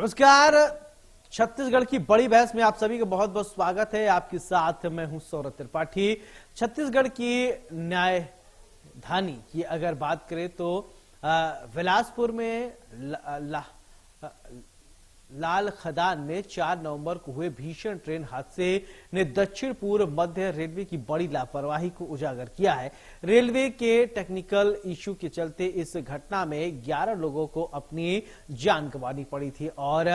नमस्कार। छत्तीसगढ़ की बड़ी बहस में आप सभी का बहुत बहुत स्वागत है। आपके साथ मैं हूं सौरभ त्रिपाठी। छत्तीसगढ़ की न्यायधानी की अगर बात करें तो बिलासपुर में लाल खदान में 4 नवंबर को हुए भीषण ट्रेन हादसे ने दक्षिण पूर्व मध्य रेलवे की बड़ी लापरवाही को उजागर किया है। रेलवे के टेक्निकल इश्यू के चलते इस घटना में 11 लोगों को अपनी जान गंवानी पड़ी थी और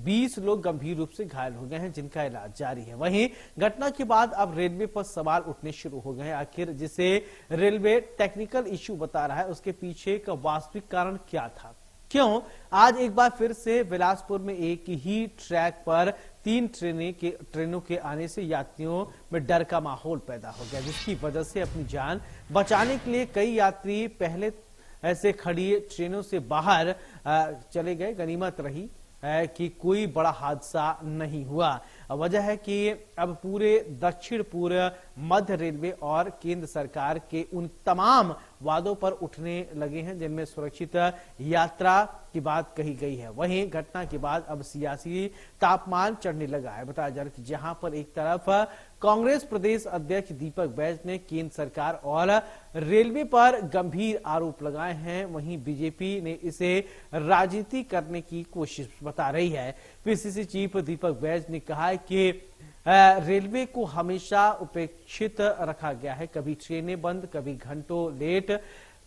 20 लोग गंभीर रूप से घायल हो गए हैं, जिनका इलाज जारी है। वहीं घटना के बाद अब रेलवे पर सवाल उठने शुरू हो गए हैं। आखिर जिसे रेलवे टेक्निकल इश्यू बता रहा है, उसके पीछे का वास्तविक कारण क्या था? क्यों आज एक बार फिर से बिलासपुर में एक ही ट्रैक पर 3 ट्रेनों के आने से यात्रियों में डर का माहौल पैदा हो गया, जिसकी वजह से अपनी जान बचाने के लिए कई यात्री पहले ऐसे खड़ी ट्रेनों से बाहर चले गए। गनीमत रही कि कोई बड़ा हादसा नहीं हुआ। वजह है कि अब पूरे दक्षिण पूर्व मध्य रेलवे और केंद्र सरकार के उन तमाम वादों पर उठने लगे हैं जिनमें सुरक्षित यात्रा की बात कही गई है। वहीं घटना के बाद अब सियासी तापमान चढ़ने लगा है। बताया जा रहा है कि जहां पर एक तरफ कांग्रेस प्रदेश अध्यक्ष दीपक बैज ने केंद्र सरकार और रेलवे पर गंभीर आरोप लगाए हैं, वहीं बीजेपी ने इसे राजनीति करने की कोशिश बता रही है। पीसीसी चीफ दीपक बैज ने कहा है कि रेलवे को हमेशा उपेक्षित रखा गया है, कभी ट्रेनें बंद, कभी घंटों लेट।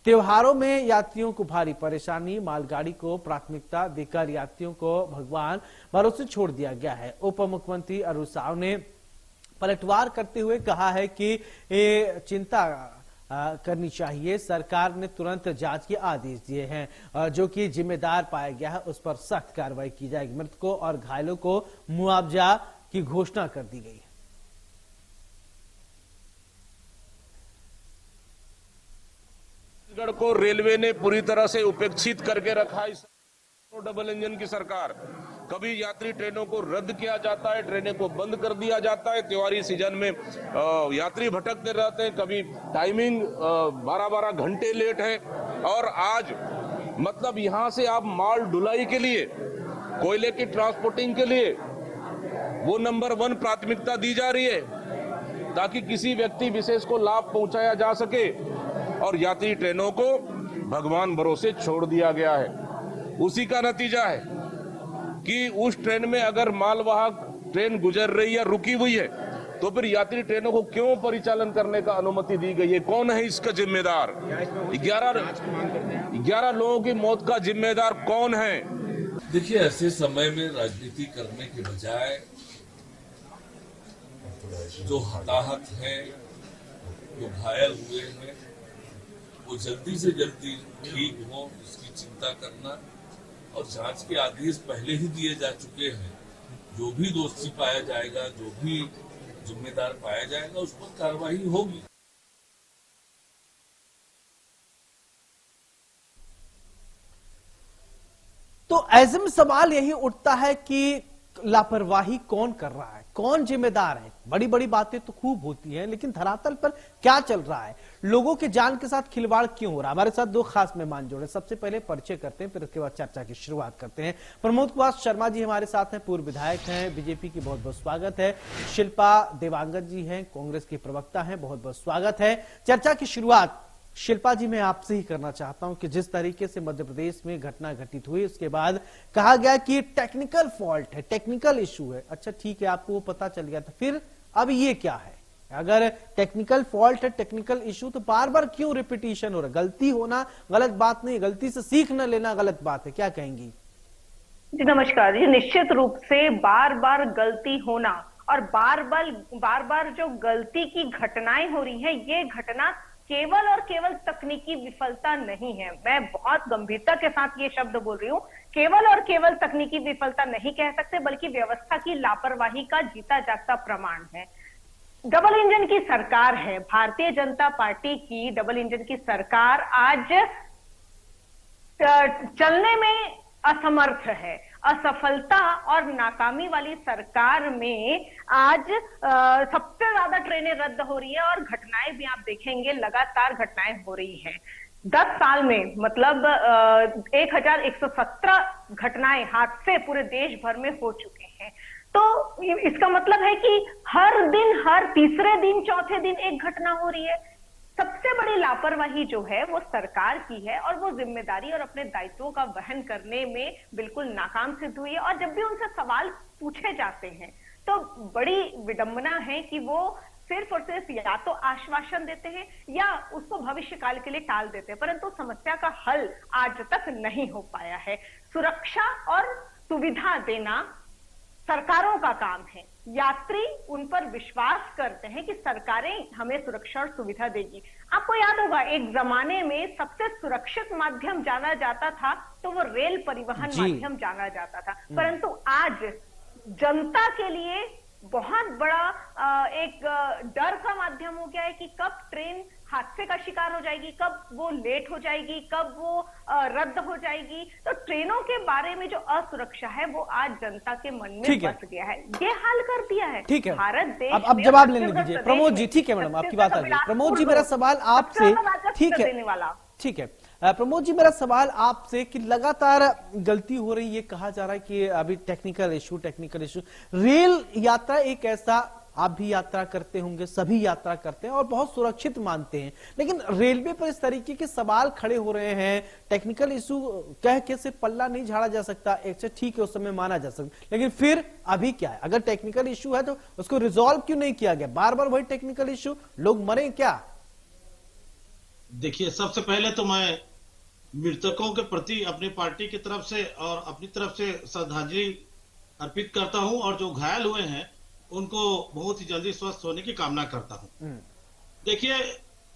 त्योहारों में यात्रियों को भारी परेशानी, मालगाड़ी को प्राथमिकता देकर यात्रियों को भगवान भरोसे छोड़ दिया गया है। उप मुख्यमंत्री अरुण साव ने पलटवार करते हुए कहा है कि चिंता करनी चाहिए। सरकार ने तुरंत जांच के आदेश दिए हैं, जो कि जिम्मेदार पाया गया है उस पर सख्त कार्रवाई की जाएगी। मृतकों और घायलों को मुआवजा की घोषणा कर दी गई है। छत्तीसगढ़ को रेलवे ने पूरी तरह से उपेक्षित करके रखा है। डबल इंजन की सरकार, कभी यात्री ट्रेनों को रद्द किया जाता है, ट्रेनें को बंद कर दिया जाता है। त्योहारी सीजन में यात्री भटकते रहते हैं, कभी टाइमिंग 12-12 घंटे लेट है। और आज मतलब यहां से आप माल ढुलाई के लिए, कोयले की ट्रांसपोर्टिंग के लिए वो नंबर 1 प्राथमिकता दी जा रही है, ताकि किसी व्यक्ति विशेष को लाभ पहुंचाया जा सके, और यात्री ट्रेनों को भगवान भरोसे छोड़ दिया गया है। उसी का नतीजा है कि उस ट्रेन में अगर मालवाहक ट्रेन गुजर रही है, रुकी हुई है, तो फिर यात्री ट्रेनों को क्यों परिचालन करने का अनुमति दी गई है? कौन है इसका जिम्मेदार? 11 लोगों की मौत का जिम्मेदार कौन है? देखिए, ऐसे समय में राजनीति करने के बजाय जो हताहत है, जो घायल हुए हैं, वो जल्दी से जल्दी ठीक हो, इसकी चिंता करना, और जांच के आदेश पहले ही दिए जा चुके हैं। जो भी दोषी पाया जाएगा, जो भी जिम्मेदार पाया जाएगा, उस पर कार्रवाई होगी। तो ऐसे में सवाल यही उठता है कि लापरवाही कौन कर रहा है, कौन जिम्मेदार है? बड़ी बड़ी बातें तो खूब होती हैं, लेकिन धरातल पर क्या चल रहा है? लोगों के जान के साथ खिलवाड़ क्यों हो रहा है? हमारे साथ 2 खास मेहमान जुड़े। सबसे पहले परिचय करते हैं, फिर उसके बाद चर्चा की शुरुआत करते हैं। प्रमोद कुमार शर्मा जी हमारे साथ हैं, पूर्व विधायक हैं, बीजेपी की बहुत बहुत स्वागत है। शिल्पा देवांगन जी हैं, कांग्रेस के प्रवक्ता हैं, बहुत बहुत स्वागत है। चर्चा की शुरुआत शिल्पा जी मैं आपसे ही करना चाहता हूं कि जिस तरीके से मध्य प्रदेश में घटना घटित हुई, उसके बाद कहा गया कि टेक्निकल फॉल्ट है, टेक्निकल इशू है। अच्छा ठीक है, आपको वो पता चल गया था, फिर अब ये क्या है? अगर टेक्निकल फॉल्ट है, टेक्निकल इशू, तो बार बार क्यों रिपीटिशन हो रहा है? गलती होना गलत बात नहीं, गलती से सीख न लेना गलत बात है। क्या कहेंगी जी? नमस्कार जी। निश्चित रूप से बार बार गलती होना और बार बार जो गलती की घटनाएं हो रही है, ये घटना केवल और केवल तकनीकी विफलता नहीं है। मैं बहुत गंभीरता के साथ ये शब्द बोल रही हूँ। केवल और केवल तकनीकी विफलता नहीं कह सकते, बल्कि व्यवस्था की लापरवाही का जीता जागता प्रमाण है। डबल इंजन की सरकार है, भारतीय जनता पार्टी की डबल इंजन की सरकार आज चलने में असमर्थ है। असफलता और नाकामी वाली सरकार में आज सबसे ज्यादा ट्रेनें रद्द हो रही है और घटनाएं भी आप देखेंगे, लगातार घटनाएं हो रही हैं। 10 साल में मतलब 1117 घटनाएं, हादसे पूरे देश भर में हो चुके हैं। तो इसका मतलब है कि हर दिन, हर तीसरे दिन, चौथे दिन एक घटना हो रही है। सबसे बड़ी लापरवाही जो है वो सरकार की है और वो जिम्मेदारी और अपने दायित्वों का वहन करने में बिल्कुल नाकाम सिद्ध हुई है। और जब भी उनसे सवाल पूछे जाते हैं तो बड़ी विडंबना है कि वो सिर्फ और सिर्फ या तो आश्वासन देते हैं या उसको भविष्य काल के लिए टाल देते हैं, परंतु समस्या का हल आज तक नहीं हो पाया है। सुरक्षा और सुविधा देना सरकारों का काम है। यात्री उन पर विश्वास करते हैं कि सरकारें हमें सुरक्षा और सुविधा देगी। आपको याद होगा एक जमाने में सबसे सुरक्षित माध्यम जाना जाता था तो वो रेल परिवहन माध्यम जाना जाता था, परंतु आज जनता के लिए बहुत बड़ा एक डर का माध्यम हो गया है कि कब ट्रेन हादसे का शिकार हो जाएगी, कब वो लेट हो जाएगी, कब वो रद्द हो जाएगी। तो ट्रेनों के बारे में जो असुरक्षा है वो आज जनता के मन में बस गया है। ये हाल कर दिया है। ठीक है, भारत देश अब जवाब लेने दीजिए प्रमोद जी। ठीक है मैडम, आपकी बात आ गई। प्रमोद जी मेरा सवाल आपसे, ठीक है ठीक है प्रमोद जी मेरा सवाल आपसे कि लगातार गलती हो रही है, कहा जा रहा है कि अभी टेक्निकल इशू रेल यात्रा एक ऐसा, आप भी यात्रा करते होंगे, सभी यात्रा करते हैं और बहुत सुरक्षित मानते हैं, लेकिन रेलवे पर इस तरीके के सवाल खड़े हो रहे हैं। टेक्निकल इशू कह के से पल्ला नहीं झाड़ा जा सकता, एक ठीक है उस समय माना जा सकता, लेकिन फिर अभी क्या है? अगर टेक्निकल इशू है तो उसको रिजॉल्व क्यों नहीं किया गया? बार बार वही टेक्निकल इशू, लोग मरे क्या? देखिए, सबसे पहले तो मैं मृतकों के प्रति अपनी पार्टी की तरफ से और अपनी तरफ से श्रद्धांजलि अर्पित करता हूं और जो घायल हुए हैं उनको बहुत ही जल्दी स्वस्थ होने की कामना करता हूं। देखिए,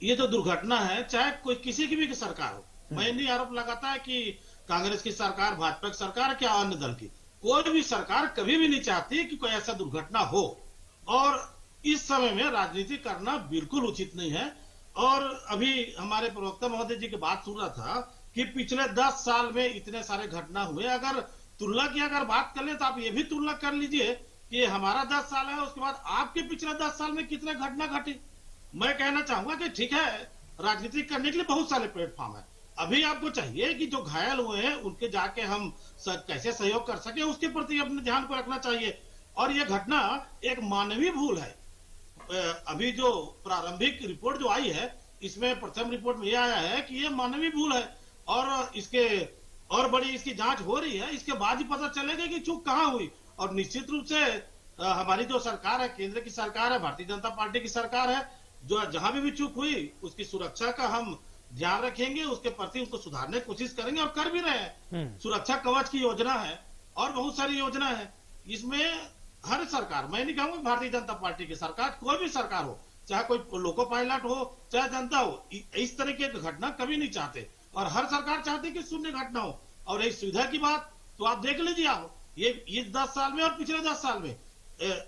ये जो दुर्घटना है, चाहे कोई किसी की भी सरकार हो, मैं नहीं आरोप लगाता है कि कांग्रेस की सरकार, भाजपा की सरकार, क्या अन्य दल की, कोई भी सरकार कभी भी नहीं चाहती कि कोई ऐसा दुर्घटना हो। और इस समय में राजनीति करना बिल्कुल उचित नहीं है। और अभी हमारे प्रवक्ता महोदय जी की बात सुन रहा था कि पिछले 10 साल में इतने सारे घटना हुए। अगर तुलना की अगर बात कर ले तो आप ये भी तुलना कर लीजिए कि हमारा 10 साल है, उसके बाद आपके पिछले 10 साल में कितने घटना घटी। मैं कहना चाहूंगा कि ठीक है, राजनीति करने के लिए बहुत सारे प्लेटफॉर्म है। अभी आपको चाहिए कि जो घायल हुए हैं उनके जाके हम कैसे सहयोग कर सके, उसके प्रति अपने ध्यान को रखना चाहिए। और यह घटना एक मानवीय भूल है। अभी जो प्रारंभिक रिपोर्ट जो आई है, इसमें प्रथम रिपोर्ट में यह आया है कि यह मानवीय भूल है और इसके और बड़ी इसकी जांच हो रही है। इसके बाद ही पता चलेगा कि चूक कहां हुई। और निश्चित रूप से हमारी जो सरकार है, केंद्र की सरकार है, भारतीय जनता पार्टी की सरकार है, जो जहां भी चूक हुई उसकी सुरक्षा का हम ध्यान रखेंगे, उसके प्रति उसको सुधारने की कोशिश करेंगे और कर भी रहे हैं। सुरक्षा कवच की योजना है और बहुत सारी योजना है। इसमें हर सरकार, मैं नहीं कहूंगा भारतीय जनता पार्टी की सरकार, कोई भी सरकार हो, चाहे कोई लोको पायलट हो, चाहे जनता हो, इस तरह की घटना कभी नहीं चाहते। और हर सरकार चाहती है कि शून्य घटना हो। और इस सुविधा की बात तो आप देख लीजिए, आप ये 10 साल में और पिछले 10 साल में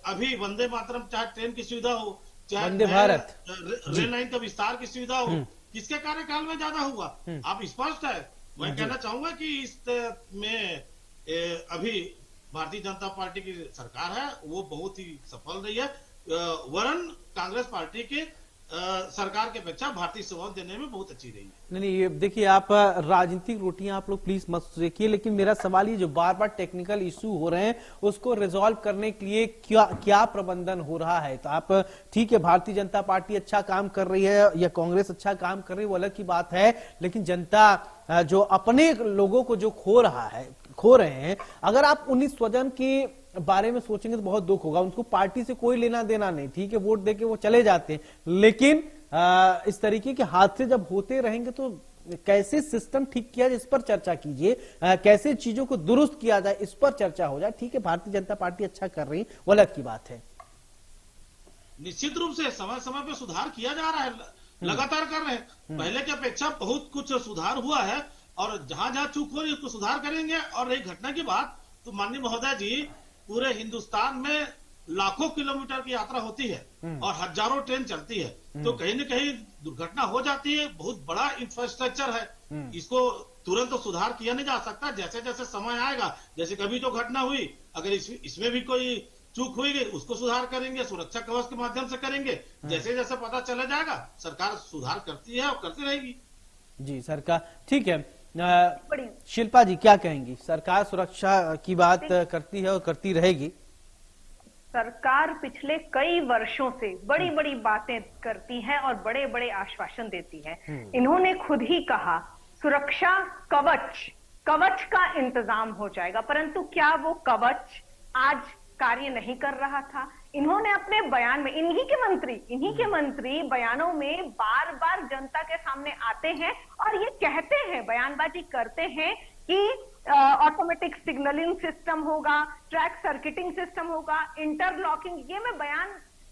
अभी वंदे मातरम, चाहे ट्रेन की सुविधा हो, चाहे वंदे भारत रेल लाइन का विस्तार की सुविधा हो, किसके कार्यकाल में ज्यादा हुआ? आप स्पष्ट है। मैं कहना चाहूंगा कि इस में अभी भारतीय जनता पार्टी की सरकार है वो बहुत ही सफल रही है, वरन कांग्रेस पार्टी के सरकार के अपेक्षा भारतीय सेवाओं देने में बहुत अच्छी रही है। नहीं, ये देखिए, आप राजनीतिक रोटियां आप लोग प्लीज मत देखिए, लेकिन मेरा सवाल ये जो बार बार टेक्निकल इशू हो रहे हैं उसको रिजॉल्व करने के लिए क्या प्रबंधन हो रहा है? तो आप ठीक है, भारतीय जनता पार्टी अच्छा काम कर रही है या कांग्रेस अच्छा काम कर रही है वो अलग की बात है, लेकिन जनता जो अपने लोगों को जो खो रहे हैं, अगर आप उन्हीं स्वजन के बारे में सोचेंगे तो बहुत दुख होगा। उनको पार्टी से कोई लेना देना नहीं, ठीक है, वोट देके वो चले जाते हैं, लेकिन इस तरीके के हादसे जब होते रहेंगे तो कैसे सिस्टम ठीक किया जाए इस पर चर्चा कीजिए, कैसे चीजों को दुरुस्त किया जाए इस पर चर्चा हो जाए। ठीक है, भारतीय जनता पार्टी अच्छा कर रही है वो अलग की बात है। निश्चित रूप से समय समय पे सुधार किया जा रहा है, लगातार कर रहे हैं। पहले की अपेक्षा बहुत कुछ सुधार हुआ है और जहां जहां चूक हो रही है उसको सुधार करेंगे। और रही घटना की बात, तो माननीय महोदय जी, पूरे हिंदुस्तान में लाखों किलोमीटर की यात्रा होती है और हजारों ट्रेन चलती है, तो कहीं न कहीं दुर्घटना हो जाती है। बहुत बड़ा इंफ्रास्ट्रक्चर है, इसको तुरंत तो सुधार किया नहीं जा सकता। जैसे जैसे समय आएगा, जैसे कभी जो घटना हुई, अगर इसमें भी कोई चूक हुई उसको सुधार करेंगे, सुरक्षा कवच के माध्यम से करेंगे। जैसे जैसे पता चला जाएगा, सरकार सुधार करती है और करती रहेगी। जी, सरकार ठीक है। शिल्पा जी क्या कहेंगी? सरकार सुरक्षा की बात करती है और करती रहेगी। सरकार पिछले कई वर्षों से बड़ी बड़ी बातें करती है और बड़े बड़े आश्वासन देती है। इन्होंने खुद ही कहा सुरक्षा कवच का इंतजाम हो जाएगा, परंतु क्या वो कवच आज कार्य नहीं कर रहा था? इन्होंने अपने बयान में, इन्हीं के मंत्री बयानों में बार बार जनता के सामने आते हैं और ये कहते हैं, बयानबाजी करते हैं कि ऑटोमेटिक सिग्नलिंग सिस्टम होगा, ट्रैक सर्किटिंग सिस्टम होगा, इंटरलॉकिंग, ये मैं बयान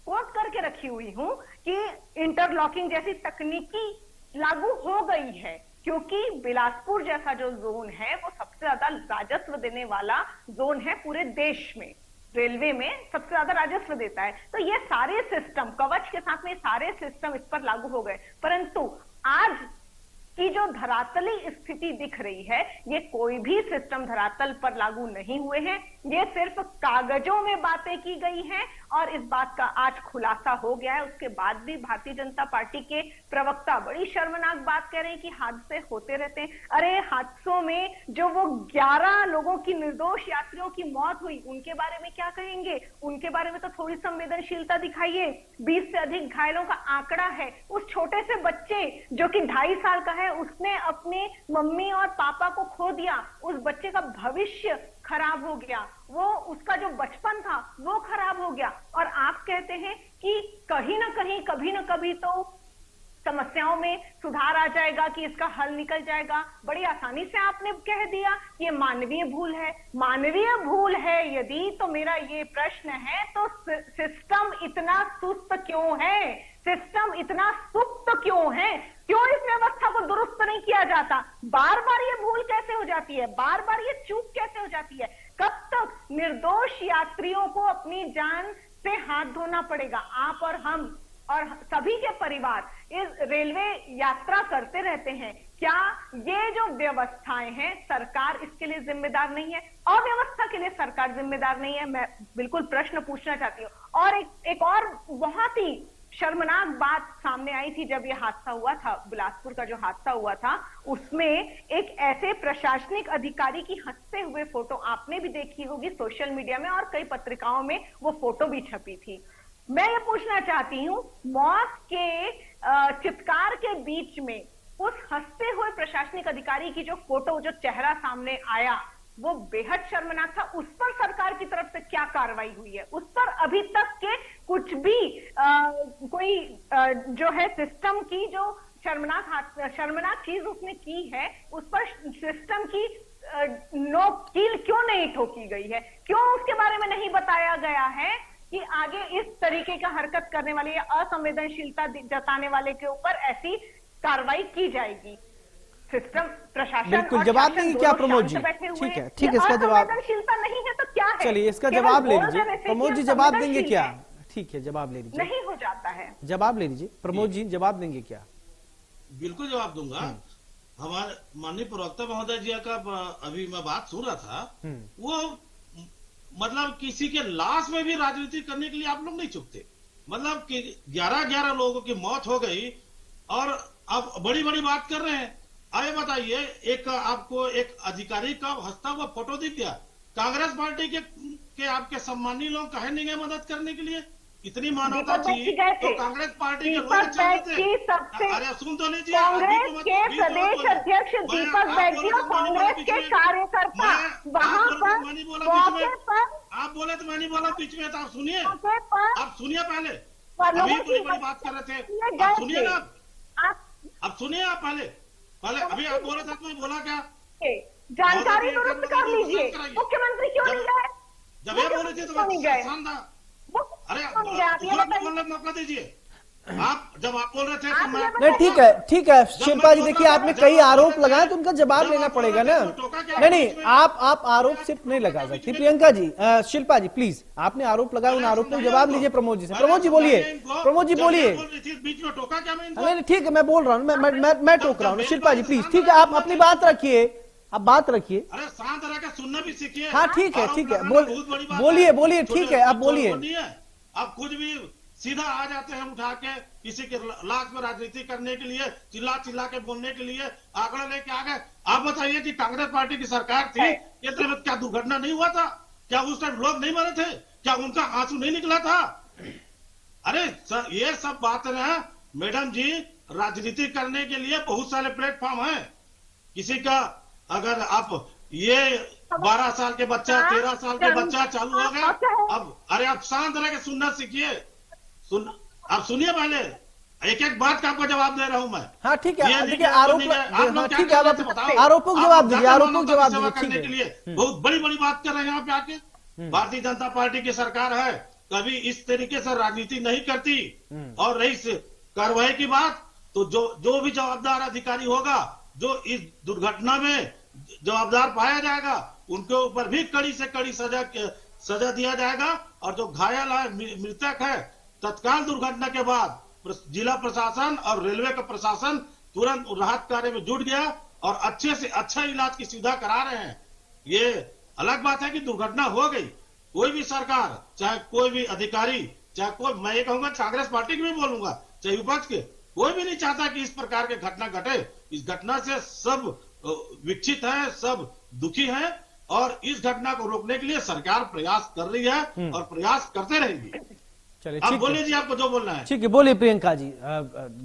कोट करके रखी हुई हूं कि इंटरलॉकिंग जैसी तकनीकी लागू हो गई है, क्योंकि बिलासपुर जैसा जो जोन है वो सबसे ज्यादा राजस्व देने वाला जोन है पूरे देश में, रेलवे में सबसे ज्यादा राजस्व देता है। तो ये सारे सिस्टम, कवच के साथ में सारे सिस्टम इस पर लागू हो गए, परंतु आज की जो धरातली स्थिति दिख रही है, ये कोई भी सिस्टम धरातल पर लागू नहीं हुए हैं। ये सिर्फ कागजों में बातें की गई हैं और इस बात का आज खुलासा हो गया है। उसके बाद भी भारतीय जनता पार्टी के प्रवक्ता बड़ी शर्मनाक बात कह रहे हैं कि हादसे होते रहते हैं। अरे हादसों में जो वो 11 लोगों की, निर्दोष यात्रियों की मौत हुई, उनके बारे में क्या कहेंगे? उनके बारे में तो थोड़ी संवेदनशीलता दिखाइए। 20 से अधिक घायलों का आंकड़ा है। उस छोटे से बच्चे जो कि 2.5 साल का है, उसने अपने मम्मी और पापा को खो दिया। उस बच्चे का भविष्य खराब हो गया, वो उसका जो बचपन था वो खराब हो गया, और आप कहते हैं कि कहीं ना कहीं, कभी ना कभी तो समस्याओं में सुधार आ जाएगा, कि इसका हल निकल जाएगा। बड़ी आसानी से आपने कह दिया ये मानवीय भूल है। मानवीय भूल है यदि, तो मेरा ये प्रश्न है, तो सिस्टम इतना सुस्त क्यों है? सिस्टम इतना सुस्त क्यों है? क्यों इस व्यवस्था को दुरुस्त नहीं किया जाता? बार बार ये भूल कैसे हो जाती है? बार बार ये चूक कैसे हो जाती है? कब तक निर्दोष यात्रियों को अपनी जान से हाथ धोना पड़ेगा? आप और हम और सभी के परिवार इस रेलवे यात्रा करते रहते हैं। क्या ये जो व्यवस्थाएं हैं, सरकार इसके लिए जिम्मेदार नहीं है? अव्यवस्था के लिए सरकार जिम्मेदार नहीं है? मैं बिल्कुल प्रश्न पूछना चाहती हूँ। और एक और बहुत ही शर्मनाक बात सामने आई थी जब यह हादसा हुआ था, बिलासपुर का जो हादसा हुआ था, उसमें एक ऐसे प्रशासनिक अधिकारी की हंसते हुए फोटो आपने भी देखी होगी सोशल मीडिया में, और कई पत्रिकाओं में वो फोटो भी छपी थी। मैं ये पूछना चाहती हूँ, मौत के चित्कार के बीच में उस हंसते हुए प्रशासनिक अधिकारी की जो फोटो, जो चेहरा सामने आया, वो बेहद शर्मनाक था। उस पर सरकार की तरफ से क्या कार्रवाई हुई है? उस पर अभी तक के कुछ भी कोई जो है सिस्टम की जो शर्मनाक चीज उसने की है, उस पर सिस्टम की नोक कील क्यों नहीं ठोकी गई है? क्यों उसके बारे में नहीं बताया गया है कि आगे इस तरीके का हरकत करने वाले या असंवेदनशीलता जताने वाले के ऊपर ऐसी कार्रवाई की जाएगी? सिस्टम, प्रशासन, बिल्कुल जवाब देंगे क्या प्रमोद जी? ठीक है, इसका जवाब नहीं है तो क्या है? चलिए इसका जवाब ले लीजिए प्रमोद जी, जवाब देंगे क्या? ठीक है, जवाब ले लीजिए। नहीं हो जाता है, जवाब ले लीजिए प्रमोद जी, जवाब देंगे क्या? बिल्कुल जवाब दूंगा। हमारे माननीय प्रवक्ता महोदय जी का अभी मैं बात सुन रहा था, वो मतलब किसी के लाश में भी राजनीति करने के लिए आप लोग नहीं चुकते। मतलब कि 11 लोगों की मौत हो गई और अब बड़ी बड़ी बात कर रहे हैं। आइए बताइए, एक आपको एक अधिकारी का हंसता हुआ फोटो दिख गया, कांग्रेस पार्टी के आपके सम्मानी लोग कहे नहीं गए मदद करने के लिए? इतनी मानवता थी तो कांग्रेस पार्टी के लोग चलते। अरे सुन तो लीजिए, कांग्रेस के प्रदेश अध्यक्ष दीपक बैठी और कांग्रेस के कार्यकर्ता वहां पर मौके पर, आप बोले तो मैं नहीं बोला बीच में, तो आप सुनिए, आप सुनिए पहले, अभी बड़ी बात कर रहे थे, आप सुनिए ना, आप सुनिए, आप पहले अभी आप बोले थे, मैं बोला क्या? जानकारी दुरुस्त कर लीजिए। मुख्यमंत्री क्यों नहीं गए? जब ये बोले थे तो शानदार। अरे मौका दीजिए। आप जब आप बोल रहे थे तो मैं नहीं, ठीक है शिल्पा जी, देखिए आपने कई आरोप लगाए तो उनका जवाब लेना पड़ेगा ना। नहीं, आप आरोप सिर्फ नहीं लगा सकती। प्रियंका जी, शिल्पा जी प्लीज, आपने आरोप लगाया, उन आरोप का जवाब लीजिए प्रमोद जी से। प्रमोद जी बोलिए, प्रमोद जी बोलिए। बीच में टोका क्या? नहीं ठीक है, मैं बोल रहा हूँ, मैं टोक रहा हूँ। शिल्पा जी प्लीज, ठीक है, आप अपनी बात रखिए, आप बात रखिए। अरे शांत रह के सुनना भी सीखिए। हाँ ठीक है, बोलिए, ठीक है, आप बोलिए। आप कुछ भी सीधा आ जाते हैं उठा के किसी के लाश में राजनीति करने के लिए, चिल्ला के बोलने के लिए आंकड़ा लेके आ गए। अब आप बताइए कि कांग्रेस पार्टी की सरकार थी, ये तो क्या दुर्घटना नहीं हुआ था? क्या उस टाइम लोग नहीं मरे थे? क्या उनका आंसू नहीं निकला था? अरे सर, ये सब बात है मैडम जी। राजनीति करने के लिए बहुत सारे प्लेटफॉर्म हैं। किसी का अगर आप ये 12 साल के बच्चा, 13 साल के बच्चा चालू हो गया। अब अरे आप शांत रह के सुनना सीखिए। आप सुनिए पहले, एक एक बात का आपको जवाब दे रहा हूं मैं। हाँ ठीक है, ये देखिए आरोप, ठीक है, आरोपों का जवाब दीजिए, आरोपों का जवाब दीजिए। करने के लिए बहुत बड़ी बड़ी बात कर रहे हैं यहाँ पे आके। भारतीय जनता पार्टी की सरकार है, कभी इस तरीके से राजनीति नहीं करती। और रही कार्रवाई की बात, तो जो भी जवाबदार अधिकारी होगा, जो इस दुर्घटना में जवाबदार पाया जाएगा, उनके ऊपर भी कड़ी से कड़ी सजा दिया जाएगा। और जो घायल है, मृतक है, तत्काल दुर्घटना के बाद जिला प्रशासन और रेलवे का प्रशासन तुरंत राहत कार्य में जुट गया और अच्छे से अच्छा इलाज की सुविधा करा रहे हैं। ये अलग बात है कि दुर्घटना हो गई। कोई भी सरकार, चाहे कोई भी अधिकारी, चाहे कोई, मैं ये कहूंगा कांग्रेस पार्टी की भी बोलूंगा, चाहे विपक्ष के, कोई भी नहीं चाहता कि इस प्रकार की घटना घटे। इस घटना से सब विक्षित है, सब दुखी है और इस घटना को रोकने के लिए सरकार प्रयास कर रही है और प्रयास करते रहेगी। चलिए आप ठीक बोलिए है जी, आपको जो बोलना है। ठीक है, बोलिए प्रियंका जी।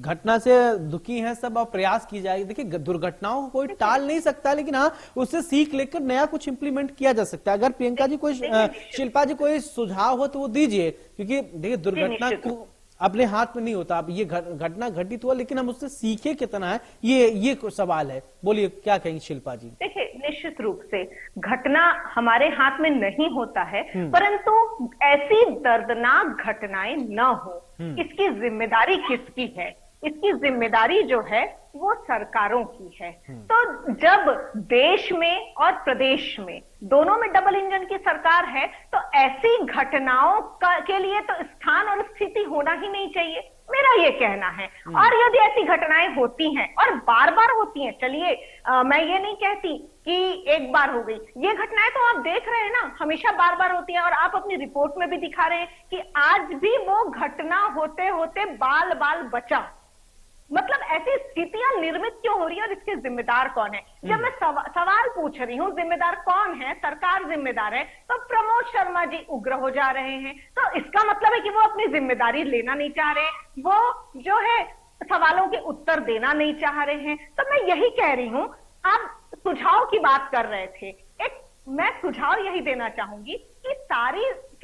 घटना से दुखी हैं सब और प्रयास की जाएगी। देखिए दुर्घटनाओं को कोई टाल नहीं सकता, लेकिन हाँ उससे सीख लेकर नया कुछ इंप्लीमेंट किया जा सकता है। अगर प्रियंका जी कोई, शिल्पा जी कोई सुझाव हो तो वो दीजिए, क्योंकि देखिए दुर्घटना को अपने हाथ में नहीं होता। अब ये घटना घटित हुआ, लेकिन हम उससे सीखे कितना है, ये सवाल है। बोलिए क्या कहेंगे शिल्पा जी। देखिए निश्चित रूप से घटना हमारे हाथ में नहीं होता है, परंतु ऐसी दर्दनाक घटनाएं न हो, इसकी जिम्मेदारी किसकी है? इसकी जिम्मेदारी जो है वो सरकारों की है। तो जब देश में और प्रदेश में दोनों में डबल इंजन की सरकार है, तो ऐसी घटनाओं के लिए तो स्थान और स्थिति होना ही नहीं चाहिए, मेरा ये कहना है। और यदि ऐसी घटनाएं होती हैं और बार बार होती हैं, चलिए मैं ये नहीं कहती कि एक बार हो गई, ये घटनाएं तो आप देख रहे हैं ना, हमेशा बार बार होती हैं। और आप अपनी रिपोर्ट में भी दिखा रहे हैं कि आज भी वो घटना होते होते बाल बाल बचा। मतलब ऐसी स्थितियां निर्मित क्यों हो रही है और इसके जिम्मेदार कौन है? जब मैं सवाल पूछ रही हूँ जिम्मेदार कौन है, सरकार जिम्मेदार है, तो प्रमोद शर्मा जी उग्र हो जा रहे हैं। तो इसका मतलब है कि वो अपनी जिम्मेदारी लेना नहीं चाह रहे, वो जो है सवालों के उत्तर देना नहीं चाह रहे हैं। तो मैं यही कह रही हूँ, आप सुझाव की बात कर रहे थे, एक मैं सुझाव यही देना चाहूंगी कि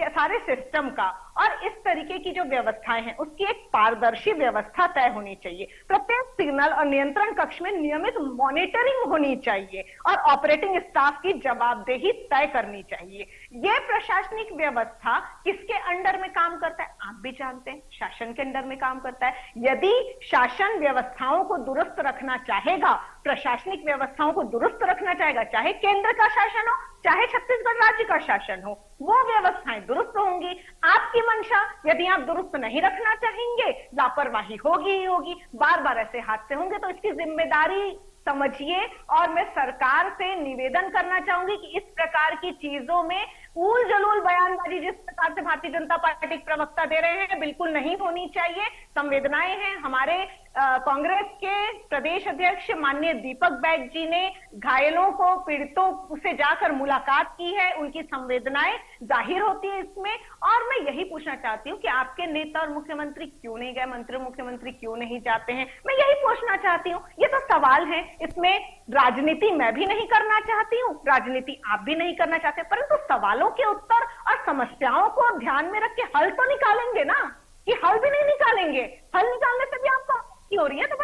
सारे सिस्टम का और इस तरीके की जो व्यवस्थाएं हैं उसकी एक पारदर्शी व्यवस्था तय होनी चाहिए। प्रत्येक सिग्नल और नियंत्रण कक्ष में नियमित मॉनिटरिंग होनी चाहिए और ऑपरेटिंग स्टाफ की जवाबदेही तय करनी चाहिए। ये प्रशासनिक व्यवस्था किसके अंडर में काम करता है? आप भी जानते हैं, शासन के अंडर में काम करता है। यदि शासन व्यवस्थाओं को दुरुस्त रखना चाहेगा, प्रशासनिक व्यवस्थाओं को दुरुस्त रखना चाहेगा, चाहे केंद्र का शासन हो चाहे छत्तीसगढ़ राज्य का शासन हो, वो व्यवस्थाएं दुरुस्त होंगी। आपकी मंशा, यदि आप दुरुस्त नहीं रखना चाहेंगे, लापरवाही होगी ही होगी, बार बार ऐसे हादसे होंगे। तो इसकी जिम्मेदारी समझिए। और मैं सरकार से निवेदन करना चाहूंगी कि इस प्रकार की चीजों में ऊल जलूल बयानबाजी जिस प्रकार से भारतीय जनता पार्टी के प्रवक्ता दे रहे हैं, बिल्कुल नहीं होनी चाहिए। संवेदनाएं हैं। हमारे कांग्रेस के प्रदेश अध्यक्ष माननीय दीपक बैज जी ने घायलों को, पीड़ितों से जाकर मुलाकात की है, उनकी संवेदनाएं जाहिर होती है इसमें। और मैं यही पूछना चाहती हूँ कि आपके नेता और मुख्यमंत्री क्यों नहीं गए, मंत्री मुख्यमंत्री क्यों नहीं जाते हैं? मैं यही पूछना चाहती हूँ। ये तो सवाल है, इसमें राजनीति मैं भी नहीं करना चाहती हूँ, राजनीति आप भी नहीं करना चाहते, परंतु सवालों के उत्तर और समस्याओं को ध्यान में रख के हल तो निकालेंगे ना, कि हल भी नहीं निकालेंगे। हल निकालने से भी आपको हो रही है। तो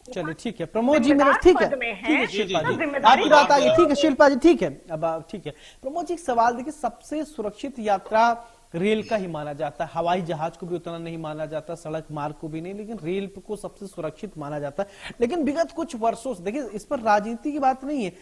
चलिए ठीक है प्रमोद जी, मेरा ठीक है, ठीक है शिल्पा जी, आपकी बात आ गई। ठीक है शिल्पा जी, ठीक है। अब ठीक है प्रमोद जी, एक सवाल देखिए, सबसे सुरक्षित यात्रा रेल का ही माना जाता है, हवाई जहाज को भी उतना नहीं माना जाता, सड़क मार्ग को भी नहीं, लेकिन रेल को सबसे सुरक्षित माना जाता है। लेकिन विगत कुछ वर्षों से, देखिए इस पर राजनीति की बात नहीं है,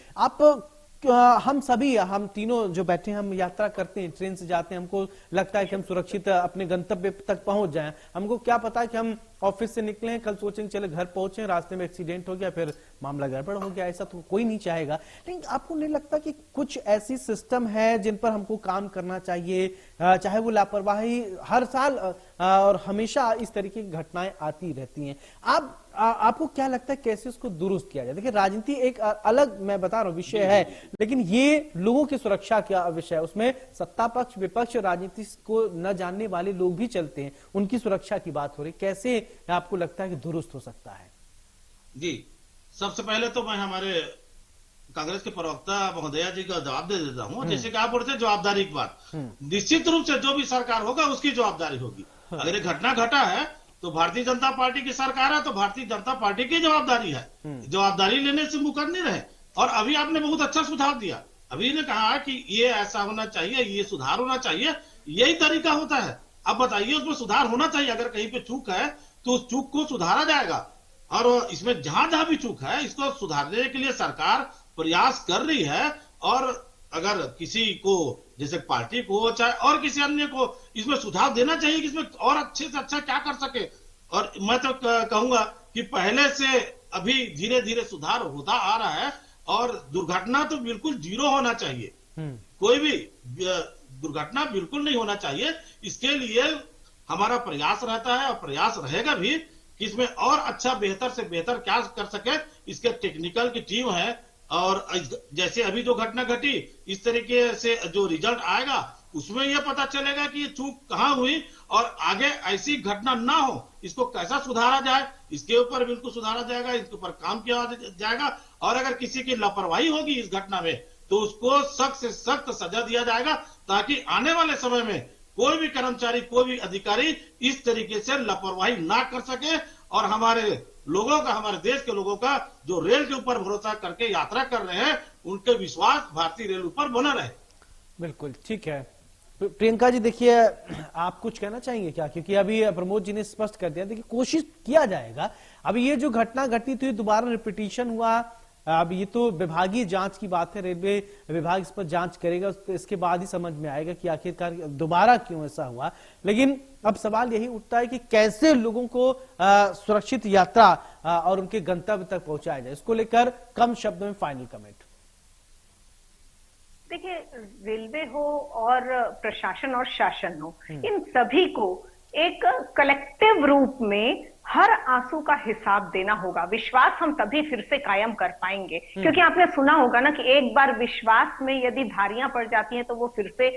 हम तीनों जो बैठे हैं, हम यात्रा करते हैं, ट्रेन से जाते हैं, हमको लगता है कि हम सुरक्षित अपने गंतव्य तक पहुंच जाएं। हमको क्या पता कि हम ऑफिस से निकले, कल सोचेंगे चले घर पहुंचे, रास्ते में एक्सीडेंट हो गया, फिर मामला गड़बड़ हो गया। ऐसा तो कोई नहीं चाहेगा। लेकिन आपको नहीं लगता कि कुछ ऐसी सिस्टम है जिन पर हमको काम करना चाहिए, चाहे वो लापरवाही हर साल और हमेशा इस तरीके की घटनाएं आती रहती हैं। आपको क्या लगता है कैसे उसको दुरुस्त किया जाए? देखिए, राजनीति एक अलग, मैं बता रहा हूं, विषय है, लेकिन ये लोगों की सुरक्षा का विषय है। उसमें सत्ता पक्ष विपक्ष राजनीति को न जानने वाले लोग भी चलते हैं, उनकी सुरक्षा की बात हो रही। कैसे आपको लगता है कि दुरुस्त हो सकता है? जी, सबसे पहले तो मैं हमारे कांग्रेस के प्रवक्ता महोदया जी का जवाब दे देता हूं। जैसे कि आप बोलते हैं जवाबदारी की बात, निश्चित रूप से जो भी सरकार होगा उसकी जवाबदारी होगी। अगर ये घटना घटा है तो भारतीय जनता पार्टी की सरकार है, तो भारतीय जनता पार्टी की जवाबदारी है। जवाबदारी लेने से मुकर नहीं रहे। और अभी आपने बहुत अच्छा सुझाव दिया, अभी ने कहा कि ये ऐसा होना चाहिए, ये सुधार होना चाहिए, यही तरीका होता है। अब बताइए, उसमें सुधार होना चाहिए। अगर कहीं पे चूक है तो उस चूक को सुधारा जाएगा, और इसमें जहां जहां भी चूक है इसको सुधारने के लिए सरकार प्रयास कर रही है। और अगर किसी को, जैसे पार्टी को चाहे और किसी अन्य को, इसमें सुझाव देना चाहिए कि इसमें और अच्छे से अच्छा क्या कर सके। और मैं तो कहूंगा कि पहले से अभी धीरे धीरे सुधार होता आ रहा है, और दुर्घटना तो बिल्कुल जीरो होना चाहिए। कोई भी दुर्घटना बिल्कुल नहीं होना चाहिए। इसके लिए हमारा प्रयास रहता है और प्रयास रहेगा भी कि इसमें और अच्छा, बेहतर से बेहतर क्या कर सके। इसके टेक्निकल की टीम है, और जैसे अभी जो घटना घटी, इस तरीके से जो रिजल्ट आएगा उसमें यह पता चलेगा कि ये चूक कहां हुई, और आगे ऐसी घटना ना हो, इसको कैसा सुधारा जाए, इसके ऊपर बिल्कुल सुधारा जाएगा, इसके ऊपर काम किया जाएगा। और अगर किसी की लापरवाही होगी इस घटना में तो उसको सख्त से सख्त सजा दिया जाएगा, ताकि आने वाले समय में कोई भी कर्मचारी, कोई भी अधिकारी इस तरीके से लापरवाही ना कर सके, और हमारे लोगों का, हमारे देश के लोगों का जो रेल के ऊपर भरोसा करके यात्रा कर रहे हैं, उनके विश्वास भारतीय रेल ऊपर बना रहे। बिल्कुल ठीक है। प्रियंका जी, देखिए, आप कुछ कहना चाहेंगे क्या? क्योंकि अभी प्रमोद जी ने स्पष्ट कर दिया, देखिए कोशिश किया जाएगा। अभी ये जो घटना घटी थी दोबारा रिपीटिशन हुआ, अब ये तो विभागीय जांच की बात है, रेलवे विभाग इस पर जांच करेगा, इसके बाद ही समझ में आएगा कि आखिरकार दोबारा क्यों ऐसा हुआ। लेकिन अब सवाल यही उठता है कि कैसे लोगों को सुरक्षित यात्रा और उनके गंतव्य तक पहुंचाया जाए। इसको लेकर कम शब्दों में फाइनल कमेंट। देखिए, रेलवे हो और प्रशासन और शासन हो, इन सभी को एक कलेक्टिव रूप में हर आंसू का हिसाब देना होगा। विश्वास हम तभी फिर से कायम कर पाएंगे, क्योंकि आपने सुना होगा ना कि एक बार विश्वास में यदि धारियां पड़ जाती हैं तो वो फिर से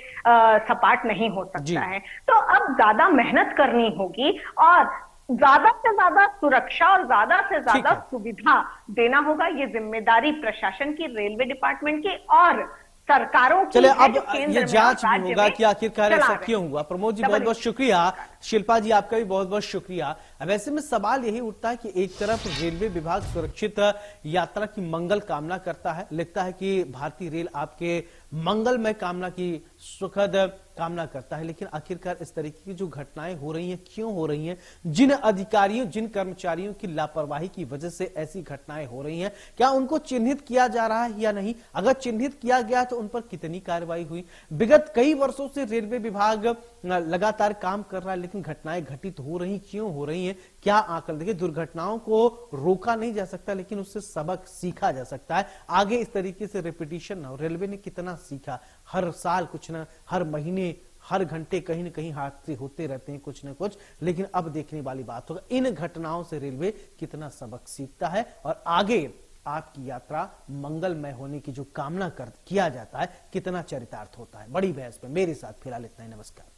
सपाट नहीं हो सकता है। तो अब ज्यादा मेहनत करनी होगी, और ज्यादा से ज्यादा सुरक्षा और ज्यादा से ज्यादा सुविधा देना होगा। ये जिम्मेदारी प्रशासन की, रेलवे डिपार्टमेंट की और सरकारों की। चले, अब ये जांच भी होगा कि आखिरकार ऐसा क्यों हुआ। प्रमोद जी बहुत बहुत शुक्रिया, शिल्पा जी आपका भी बहुत बहुत शुक्रिया। अब ऐसे में सवाल यही उठता है कि एक तरफ रेलवे विभाग सुरक्षित यात्रा की मंगल कामना करता है, लिखता है कि भारतीय रेल आपके मंगलमय कामना की सुखद कामना करता है, लेकिन आखिरकार इस तरीके की जो घटनाएं हो रही हैं क्यों हो रही हैं? जिन अधिकारियों, जिन कर्मचारियों की लापरवाही की वजह से ऐसी घटनाएं हो रही हैं, क्या उनको चिन्हित किया जा रहा है या नहीं? अगर चिन्हित किया गया तो उन पर कितनी कार्रवाई हुई? विगत कई वर्षों से रेलवे विभाग लगातार काम कर रहा है, लेकिन घटनाएं घटित हो रही, क्यों हो रही हैं? क्या आकलन? देखिए, दुर्घटनाओं को रोका नहीं जा सकता, लेकिन उससे सबक सीखा जा सकता है। आगे इस तरीके से रिपीटिशन ना हो। रेलवे ने कितना सीखा, हर साल कुछ ना, हर महीने, हर घंटे कहीं ना कहीं हादसे होते रहते हैं कुछ न कुछ। लेकिन अब देखने वाली बात होगा इन घटनाओं से रेलवे कितना सबक सीखता है, और आगे आपकी यात्रा मंगलमय होने की जो कामना किया जाता है, कितना चरितार्थ होता है। बड़ी बहस में मेरे साथ फिलहाल इतना ही। नमस्कार।